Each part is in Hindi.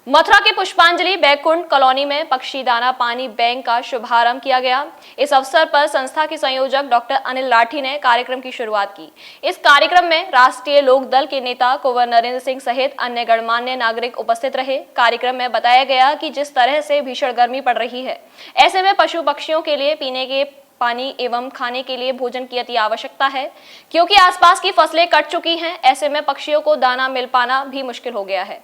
मथुरा के पुष्पांजलि बैकुंठ कॉलोनी में पक्षी दाना पानी बैंक का शुभारंभ किया गया। इस अवसर पर संस्था के संयोजक डॉक्टर अनिल लाठी ने कार्यक्रम की शुरुआत की। इस कार्यक्रम में राष्ट्रीय लोक दल के नेता कुंवर नरेंद्र सिंह सहित अन्य गणमान्य नागरिक उपस्थित रहे। कार्यक्रम में बताया गया कि जिस तरह से भीषण गर्मी पड़ रही है, ऐसे में पशु पक्षियों के लिए पीने के पानी एवं खाने के लिए भोजन की अति आवश्यकता है, क्योंकि आसपास की फसलें कट चुकी हैं। ऐसे में पक्षियों को दाना मिल पाना भी मुश्किल हो गया है।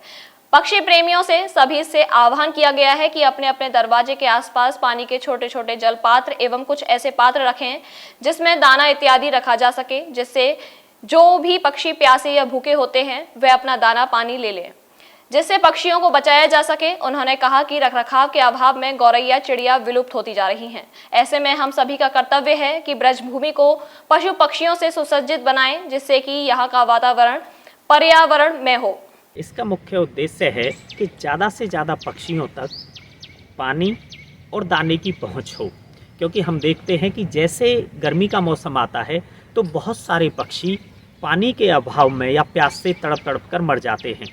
पक्षी प्रेमियों से सभी से आह्वान किया गया है कि अपने अपने दरवाजे के आसपास पानी के छोटे छोटे जल पात्र एवं कुछ ऐसे पात्र रखें जिसमें दाना इत्यादि रखा जा सके, जिससे जो भी पक्षी प्यासे या भूखे होते हैं वह अपना दाना पानी ले लें, जिससे पक्षियों को बचाया जा सके। उन्होंने कहा कि रखरखाव के अभाव में गौरैया चिड़िया विलुप्त होती जा रही हैं। ऐसे में हम सभी का कर्तव्य है कि ब्रज भूमि को पशु पक्षियों से सुसज्जित बनाएं, जिससे कि यहाँ का वातावरण पर्यावरणमय हो। इसका मुख्य उद्देश्य है कि ज़्यादा से ज़्यादा पक्षियों तक पानी और दाने की पहुंच हो, क्योंकि हम देखते हैं कि जैसे गर्मी का मौसम आता है तो बहुत सारे पक्षी पानी के अभाव में या प्यास से तड़प तड़प कर मर जाते हैं।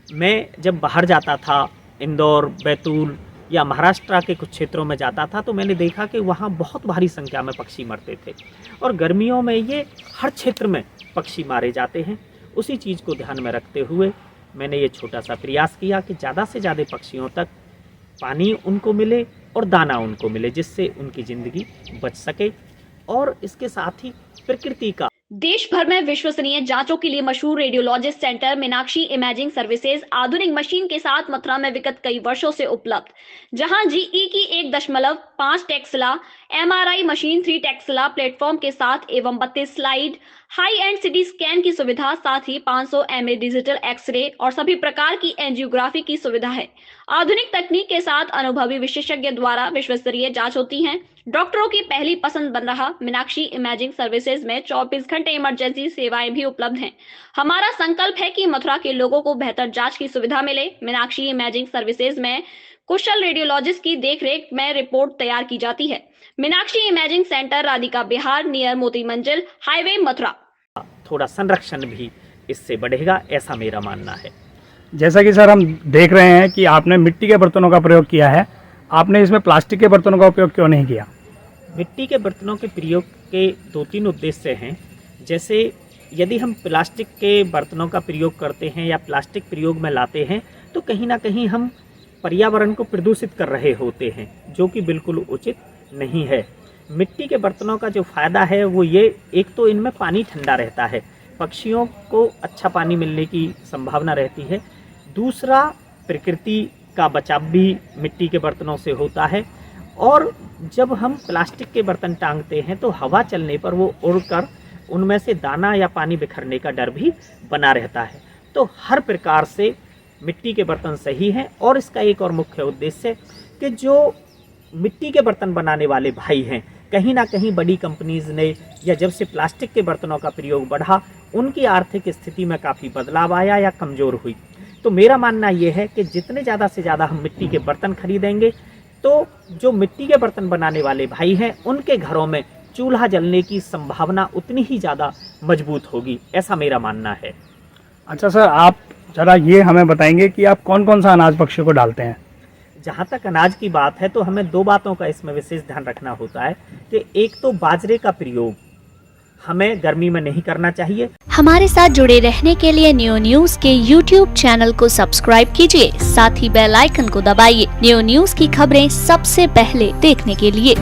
मैं जब बाहर जाता था, इंदौर, बैतूल या महाराष्ट्र के कुछ क्षेत्रों में जाता था, तो मैंने देखा कि वहाँ बहुत भारी संख्या में पक्षी मरते थे और गर्मियों में ये हर क्षेत्र में पक्षी मारे जाते हैं। उसी चीज़ को ध्यान में रखते हुए मैंने ये छोटा सा प्रयास किया कि ज़्यादा से ज़्यादा पक्षियों तक पानी उनको मिले और दाना उनको मिले, जिससे उनकी ज़िंदगी बच सके। और इसके साथ ही प्रकृति का देश भर में विश्वसनीय जांचों के लिए मशहूर radiologist centre Meenakshi imaging services आधुनिक मशीन के साथ मथुरा में विगत कई वर्षों से उपलब्ध, जहां GE की 1.5 Tesla MRI machine 3 Tesla platform के साथ एवं 32 slide high and CT scan की सुविधा, साथ ही 500 mA डिजिटल एक्सरे और सभी प्रकार की एंजियोग्राफी की सुविधा है। आधुनिक तकनीक के साथ अनुभवी विशेषज्ञ द्वारा विश्वस्तरीय जांच होती है। डॉक्टरों की पहली पसंद बन रहा मीनाक्षी इमेजिंग सर्विसेज में 24 घंटे इमरजेंसी सेवाएं भी उपलब्ध हैं। हमारा संकल्प है कि मथुरा के लोगों को बेहतर जांच की सुविधा मिले। मीनाक्षी इमेजिंग सर्विसेज में कुशल रेडियोलॉजिस्ट की देखरेख में रिपोर्ट तैयार की जाती है। Meenakshi imaging centre, Radhika Bihar, near मोती मंजिल हाईवे, मथुरा। थोड़ा संरक्षण भी इससे बढ़ेगा, ऐसा मेरा मानना है। जैसा कि सर हम देख रहे हैं कि आपने मिट्टी के बर्तनों का प्रयोग किया है, आपने इसमें प्लास्टिक के बर्तनों का उपयोग क्यों नहीं किया? मिट्टी के बर्तनों के प्रयोग के 2-3 उद्देश्य हैं। जैसे यदि हम प्लास्टिक के बर्तनों का प्रयोग करते हैं या प्लास्टिक प्रयोग में लाते हैं तो कहीं ना कहीं हम पर्यावरण को प्रदूषित कर रहे होते हैं, जो कि बिल्कुल उचित नहीं है। मिट्टी के बर्तनों का जो फ़ायदा है वो ये, एक तो इनमें पानी ठंडा रहता है, पक्षियों को अच्छा पानी मिलने की संभावना रहती है। दूसरा, प्रकृति का बचाव भी मिट्टी के बर्तनों से होता है। और जब हम प्लास्टिक के बर्तन टांगते हैं तो हवा चलने पर वो उड़कर उनमें से दाना या पानी बिखरने का डर भी बना रहता है। तो हर प्रकार से मिट्टी के बर्तन सही हैं। और इसका एक और मुख्य उद्देश्य कि जो मिट्टी के बर्तन बनाने वाले भाई हैं, कहीं ना कहीं बड़ी कंपनीज ने या जब से प्लास्टिक के बर्तनों का प्रयोग बढ़ा, उनकी आर्थिक स्थिति में काफ़ी बदलाव आया या कमज़ोर हुई। तो मेरा मानना ये है कि जितने ज़्यादा से ज़्यादा हम मिट्टी के बर्तन खरीदेंगे तो जो मिट्टी के बर्तन बनाने वाले भाई हैं उनके घरों में चूल्हा जलने की संभावना उतनी ही ज़्यादा मजबूत होगी, ऐसा मेरा मानना है। अच्छा सर, आप ज़रा ये हमें बताएंगे कि आप कौन कौन सा अनाज पक्षियों को डालते हैं? जहाँ तक अनाज की बात है तो हमें 2 बातों का इसमें विशेष ध्यान रखना होता है कि एक तो बाजरे का प्रयोग हमें गर्मी में नहीं करना चाहिए। हमारे साथ जुड़े रहने के लिए न्यू न्यूज के YouTube चैनल को सब्सक्राइब कीजिए, साथ ही बेल आइकन को दबाइए न्यू न्यूज की खबरें सबसे पहले देखने के लिए।